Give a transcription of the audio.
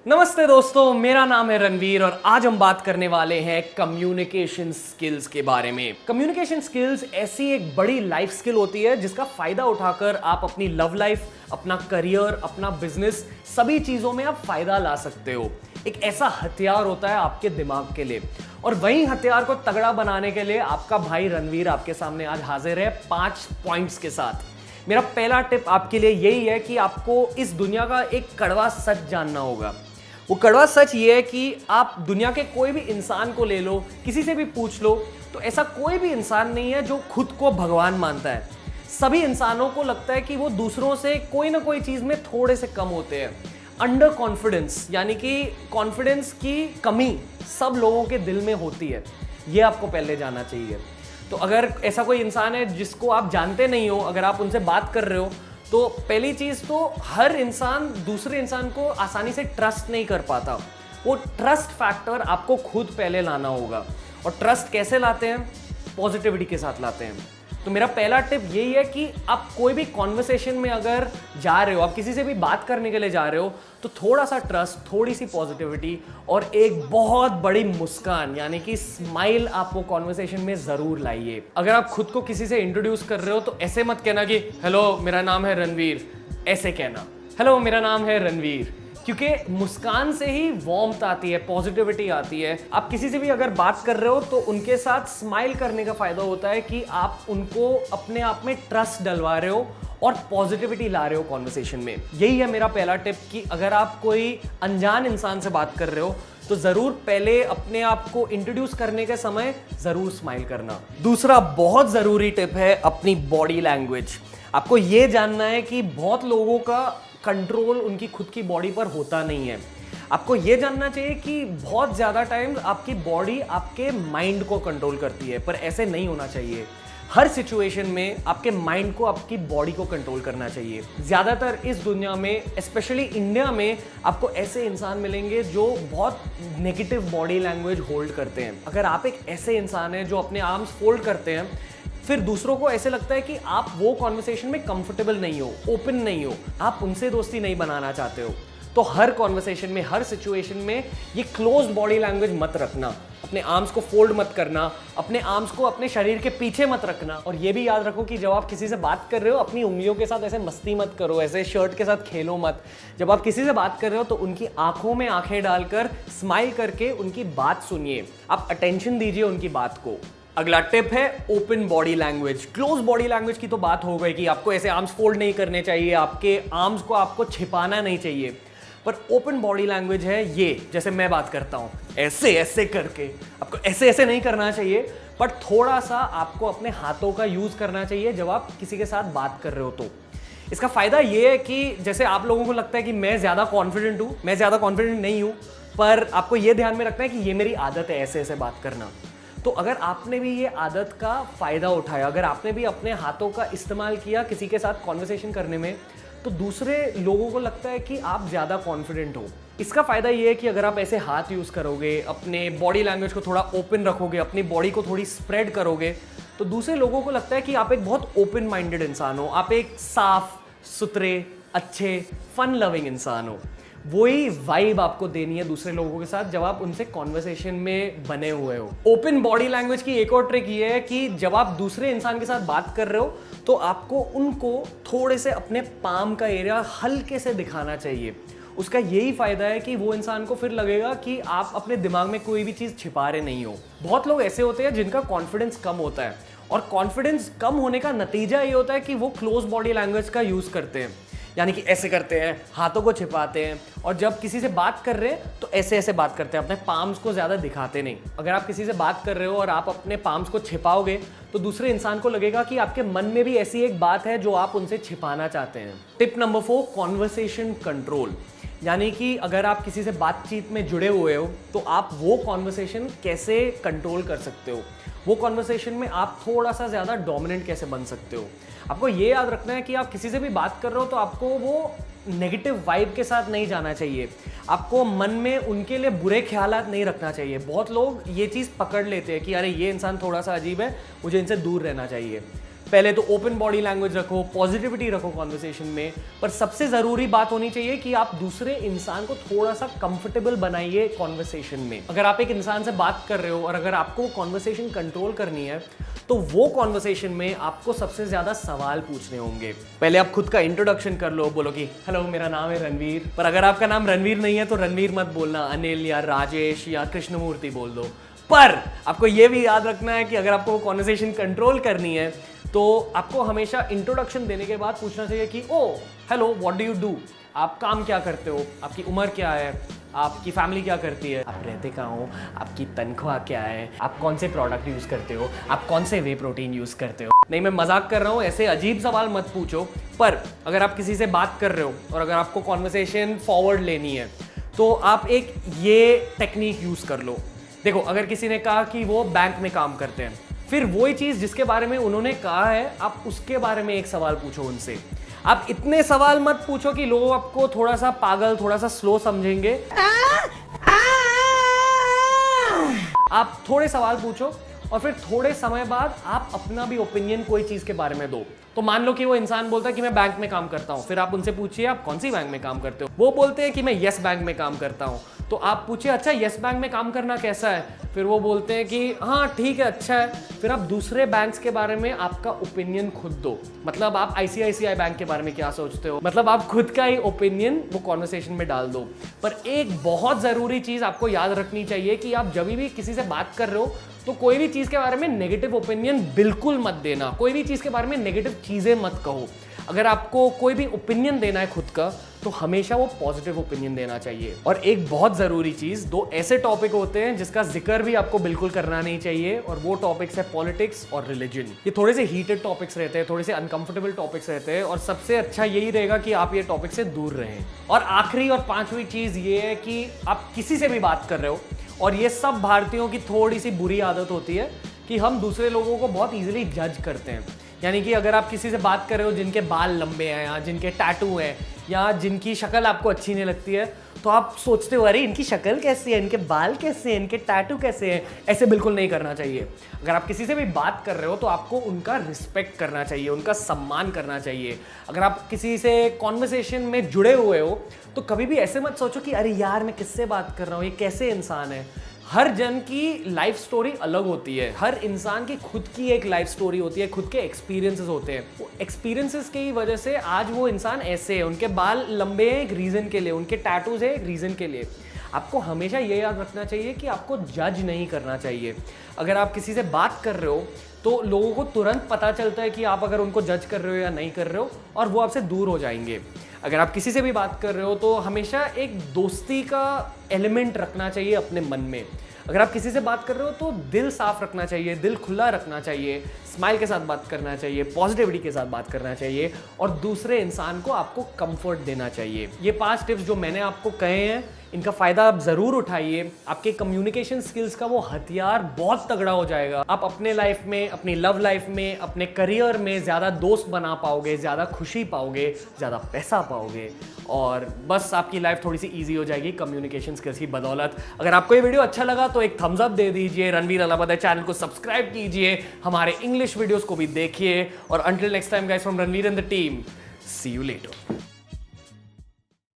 नमस्ते दोस्तों, मेरा नाम है रणवीर और आज हम बात करने वाले हैं कम्युनिकेशन स्किल्स के बारे में। कम्युनिकेशन स्किल्स ऐसी एक बड़ी लाइफ स्किल होती है जिसका फायदा उठाकर आप अपनी लव लाइफ, अपना करियर, अपना बिजनेस, सभी चीजों में आप फायदा ला सकते हो। एक ऐसा हथियार होता है आपके दिमाग के लिए और वही हथियार को तगड़ा बनाने के लिए आपका भाई रणवीर आपके सामने आज हाजिर है 5 पॉइंट्स के साथ। मेरा पहला टिप आपके लिए यही है कि आपको इस दुनिया का एक कड़वा सच जानना होगा। वो कड़वा सच ये है कि आप दुनिया के कोई भी इंसान को ले लो, किसी से भी पूछ लो, तो ऐसा कोई भी इंसान नहीं है जो खुद को भगवान मानता है। सभी इंसानों को लगता है कि वो दूसरों से कोई ना कोई चीज में थोड़े से कम होते हैं। अंडर कॉन्फिडेंस यानी कि कॉन्फिडेंस की कमी सब लोगों के दिल में होती है, ये आपको पहले जानना चाहिए। तो अगर ऐसा कोई इंसान है जिसको आप जानते नहीं हो, अगर आप उनसे बात कर रहे हो, तो पहली चीज तो हर इंसान दूसरे इंसान को आसानी से ट्रस्ट नहीं कर पाता। वो ट्रस्ट फैक्टर आपको खुद पहले लाना होगा। और ट्रस्ट कैसे लाते हैं? पॉजिटिविटी के साथ लाते हैं। तो मेरा पहला टिप यही है कि आप कोई भी कॉन्वर्सेशन में अगर जा रहे हो, आप किसी से भी बात करने के लिए जा रहे हो, तो थोड़ा सा ट्रस्ट, थोड़ी सी पॉजिटिविटी और एक बहुत बड़ी मुस्कान यानी कि स्माइल आप वो कॉन्वर्सेशन में जरूर लाइए। अगर आप खुद को किसी से इंट्रोड्यूस कर रहे हो तो ऐसे मत कहना कि हेलो मेरा नाम है रणवीर, ऐसे कहना हेलो मेरा नाम है रणवीर, क्योंकि मुस्कान से ही वार्मथ आती है, पॉजिटिविटी आती है। आप किसी से भी अगर बात कर रहे हो तो उनके साथ स्माइल करने का फायदा होता है कि आप उनको अपने आप में ट्रस्ट डलवा रहे हो और पॉजिटिविटी ला रहे हो कॉन्वर्सेशन में। यही है मेरा पहला टिप कि अगर आप कोई अनजान इंसान से बात कर रहे हो तो जरूर पहले अपने आप को इंट्रोड्यूस करने के समय जरूर स्माइल करना। दूसरा बहुत जरूरी टिप है अपनी बॉडी लैंग्वेज। आपको ये जानना है कि बहुत लोगों का कंट्रोल उनकी खुद की बॉडी पर होता नहीं है। आपको यह जानना चाहिए कि बहुत ज्यादा टाइम आपकी बॉडी आपके माइंड को कंट्रोल करती है, पर ऐसे नहीं होना चाहिए। हर सिचुएशन में आपके माइंड को आपकी बॉडी को कंट्रोल करना चाहिए। ज्यादातर इस दुनिया में, स्पेशली इंडिया में, आपको ऐसे इंसान मिलेंगे जो बहुत नेगेटिव बॉडी लैंग्वेज होल्ड करते हैं। अगर आप एक ऐसे इंसान हैं जो अपने आर्म्स फोल्ड करते हैं, फिर दूसरों को ऐसे लगता है कि आप वो कॉन्वर्सेशन में कंफर्टेबल नहीं हो, ओपन नहीं हो, आप उनसे दोस्ती नहीं बनाना चाहते हो। तो हर कॉन्वर्सेशन में, हर सिचुएशन में ये क्लोज बॉडी लैंग्वेज मत रखना। अपने आर्म्स को फोल्ड मत करना, अपने आर्म्स को अपने शरीर के पीछे मत रखना। और ये भी याद रखो कि जब आप किसी से बात कर रहे हो, अपनी उंगलियों के साथ ऐसे मस्ती मत करो, ऐसे शर्ट के साथ खेलो मत। जब आप किसी से बात कर रहे हो तो उनकी आंखों में आंखें डालकर स्माइल करके उनकी बात सुनिए, आप अटेंशन दीजिए उनकी बात को। अगला टिप है open body language. Close body language की तो बात हो गई कि आपको ऐसे आर्म्स फोल्ड नहीं करने चाहिए, आपके आर्म्स को आपको छिपाना नहीं चाहिए। पर ओपन बॉडी लैंग्वेज है ये, जैसे मैं बात करता हूं ऐसे ऐसे करके, आपको ऐसे ऐसे नहीं करना चाहिए, पर थोड़ा सा आपको अपने हाथों का यूज करना चाहिए जब आप किसी के साथ बात कर रहे हो। तो इसका फायदा ये है कि जैसे आप लोगों को लगता है कि मैं ज्यादा कॉन्फिडेंट हूं, मैं ज्यादा कॉन्फिडेंट नहीं हूं, पर आपको ये ध्यान में रखना है कि ये मेरी आदत है ऐसे ऐसे बात करना। तो अगर आपने भी ये आदत का फायदा उठाया, अगर आपने भी अपने हाथों का इस्तेमाल किया किसी के साथ कॉन्वर्सेशन करने में, तो दूसरे लोगों को लगता है कि आप ज़्यादा कॉन्फिडेंट हो। इसका फायदा ये है कि अगर आप ऐसे हाथ यूज़ करोगे, अपने बॉडी लैंग्वेज को थोड़ा ओपन रखोगे, अपनी बॉडी को थोड़ी स्प्रेड करोगे, तो दूसरे लोगों को लगता है कि आप एक बहुत ओपन माइंडेड इंसान हो, आप एक साफ सुथरे, अच्छे, फन लविंग इंसान हो। वही वाइब आपको देनी है दूसरे लोगों के साथ जब आप उनसे कॉन्वर्सेशन में बने हुए हो। ओपन बॉडी लैंग्वेज की एक और ट्रिक ये है कि जब आप दूसरे इंसान के साथ बात कर रहे हो तो आपको उनको थोड़े से अपने पाम का एरिया हल्के से दिखाना चाहिए। उसका यही फायदा है कि वो इंसान को फिर लगेगा कि आप अपने दिमाग में कोई भी चीज़ छिपा रहे नहीं हो। बहुत लोग ऐसे होते हैं जिनका कॉन्फिडेंस कम होता है और कॉन्फिडेंस कम होने का नतीजा ये होता है कि वो क्लोज बॉडी लैंग्वेज का यूज़ करते हैं, यानी कि ऐसे करते हैं, हाथों को छिपाते हैं, और जब किसी से बात कर रहे हैं तो ऐसे ऐसे बात करते हैं, अपने पाम्स को ज़्यादा दिखाते नहीं। अगर आप किसी से बात कर रहे हो और आप अपने पाम्स को छिपाओगे तो दूसरे इंसान को लगेगा कि आपके मन में भी ऐसी एक बात है जो आप उनसे छिपाना चाहते हैं। Tip number 4, conversation control. यानी कि अगर आप किसी से बातचीत में जुड़े हुए हो तो आप वो कॉन्वर्सेशन कैसे कंट्रोल कर सकते हो, वो कॉन्वर्सेशन में आप थोड़ा सा ज़्यादा डोमिनेंट कैसे बन सकते हो। आपको ये याद रखना है कि आप किसी से भी बात कर रहे हो तो आपको वो नेगेटिव वाइब के साथ नहीं जाना चाहिए, आपको मन में उनके लिए बुरे ख्यालात नहीं रखना चाहिए। बहुत लोग ये चीज़ पकड़ लेते हैं कि अरे ये इंसान थोड़ा सा अजीब है, मुझे इनसे दूर रहना चाहिए। पहले तो ओपन बॉडी लैंग्वेज रखो, पॉजिटिविटी रखो कॉन्वर्सेशन में, पर सबसे जरूरी बात होनी चाहिए कि आप दूसरे इंसान को थोड़ा सा कंफर्टेबल बनाइए कॉन्वर्सेशन में। अगर आप एक इंसान से बात कर रहे हो और अगर आपको कॉन्वर्सेशन कंट्रोल करनी है तो वो कॉन्वर्सेशन में आपको सबसे ज्यादा सवाल पूछने होंगे। पहले आप खुद का इंट्रोडक्शन कर लो, बोलो कि हेलो मेरा नाम है रणवीर। पर अगर आपका नाम रणवीर नहीं है तो रणवीर मत बोलना, अनिल या राजेश या कृष्णमूर्ति बोल दो। पर आपको ये भी याद रखना है कि अगर आपको वो कॉन्वर्सेशन कंट्रोल करनी है तो आपको हमेशा इंट्रोडक्शन देने के बाद पूछना चाहिए कि oh hello what do you do, आप काम क्या करते हो, आपकी उम्र क्या है, आपकी फैमिली क्या करती है, आप रहते कहाँ हो, आपकी तनख्वाह क्या है, आप कौन से प्रोडक्ट यूज करते हो, आप कौन से वे प्रोटीन यूज करते हो। नहीं, मैं मजाक कर रहा हूँ, ऐसे अजीब सवाल मत पूछो। पर अगर आप किसी से बात कर रहे हो और अगर आपको कॉन्वर्सेशन फॉरवर्ड लेनी है तो आप एक ये टेक्निक यूज कर लो। देखो, अगर किसी ने कहा कि वो बैंक में काम करते हैं, फिर वही चीज जिसके बारे में उन्होंने कहा है आप उसके बारे में एक सवाल पूछो उनसे। आप इतने सवाल मत पूछो कि लोग आपको थोड़ा सा पागल, थोड़ा सा स्लो समझेंगे। आप थोड़े सवाल पूछो और फिर थोड़े समय बाद आप अपना भी ओपिनियन कोई चीज के बारे में दो। तो मान लो कि वो इंसान बोलता है कि मैं बैंक में काम करता हूं, फिर आप उनसे पूछिए आप कौन सी बैंक में काम करते हो। वो बोलते हैं कि मैं यस बैंक में काम करता हूं, तो आप पूछिए अच्छा यस बैंक में काम करना कैसा है। फिर वो बोलते हैं कि हाँ ठीक है, अच्छा है। फिर आप दूसरे बैंक्स के बारे में आपका ओपिनियन खुद दो। मतलब आप आईसीआईसीआई बैंक के बारे में क्या सोचते हो, मतलब आप खुद का ही ओपिनियन वो कॉन्वर्सेशन में डाल दो। पर एक बहुत जरूरी चीज आपको याद रखनी चाहिए कि आप जब भी किसी से बात कर रहे हो तो कोई भी चीज के बारे में नेगेटिव ओपिनियन बिल्कुल मत देना, कोई भी चीज के बारे में नेगेटिव चीजें मत कहो। अगर आपको कोई भी ओपिनियन देना है खुद का तो हमेशा वो पॉजिटिव ओपिनियन देना चाहिए। और एक बहुत जरूरी चीज, दो ऐसे टॉपिक होते हैं जिसका जिक्र भी आपको बिल्कुल करना नहीं चाहिए, और वो टॉपिक्स है पॉलिटिक्स और रिलीजन। ये थोड़े से हीटेड टॉपिक्स रहते हैं, थोड़े से अनकंफर्टेबल टॉपिक्स रहते हैं, और सबसे अच्छा यही रहेगा कि आप ये टॉपिक से दूर रहें। और आखिरी और पांचवी चीज ये है कि आप किसी से भी बात कर रहे हो, और ये सब भारतीयों की थोड़ी सी बुरी आदत होती है कि हम दूसरे लोगों को बहुत इजीली जज करते हैं। यानी कि अगर आप किसी से बात कर रहे हो जिनके बाल लंबे हैं या जिनके टैटू हैं या जिनकी शक्ल आपको अच्छी नहीं लगती है, तो आप सोचते हो अरे इनकी शक्ल कैसी है, इनके बाल कैसे हैं, इनके टैटू कैसे हैं। ऐसे बिल्कुल नहीं करना चाहिए। अगर आप किसी से भी बात कर रहे हो तो आपको उनका रिस्पेक्ट करना चाहिए, उनका सम्मान करना चाहिए। अगर आप किसी से कॉन्वर्सेशन में जुड़े हुए हो तो कभी भी ऐसे मत सोचो कि अरे यार मैं किससे बात कर रहा हूँ, ये कैसे इंसान है। हर जन की लाइफ स्टोरी अलग होती है, हर इंसान की खुद की एक लाइफ स्टोरी होती है, खुद के एक्सपीरियंसेस होते हैं। वो एक्सपीरियंसेस की वजह से आज वो इंसान ऐसे है, उनके बाल लंबे हैं एक रीजन के लिए, उनके टैटूज है एक रीजन के लिए। आपको हमेशा ये याद रखना चाहिए कि आपको जज नहीं करना चाहिए। अगर आप किसी से बात कर रहे हो तो लोगों को तुरंत पता चलता है कि आप अगर उनको जज कर रहे हो या नहीं कर रहे हो, और वो आपसे दूर हो जाएंगे। अगर आप किसी से भी बात कर रहे हो तो हमेशा एक दोस्ती का एलिमेंट रखना चाहिए अपने मन में। अगर आप किसी से बात कर रहे हो तो दिल साफ रखना चाहिए, दिल खुला रखना चाहिए, स्माइल के साथ बात करना चाहिए, पॉजिटिविटी के साथ बात करना चाहिए, और दूसरे इंसान को आपको कंफर्ट देना चाहिए। ये 5 टिप्स जो मैंने आपको कहे हैं, इनका फायदा आप जरूर उठाइए। आपके कम्युनिकेशन स्किल्स का वो हथियार बहुत तगड़ा हो जाएगा। आप अपने लाइफ में, अपनी लव लाइफ में, अपने करियर में ज्यादा दोस्त बना पाओगे, ज्यादा खुशी पाओगे, ज्यादा पैसा पाओगे, और बस आपकी लाइफ थोड़ी सी इजी हो जाएगी कम्युनिकेशन स्किल्स की बदौलत। अगर आपको ये वीडियो अच्छा लगा तो एक थम्स अप दे दीजिए, रणवीर अलाहाबादी चैनल को सब्सक्राइब कीजिए, हमारे इंग्लिश वीडियोस को भी देखिए, और until next time guys from Ranveer and the team, see you letter.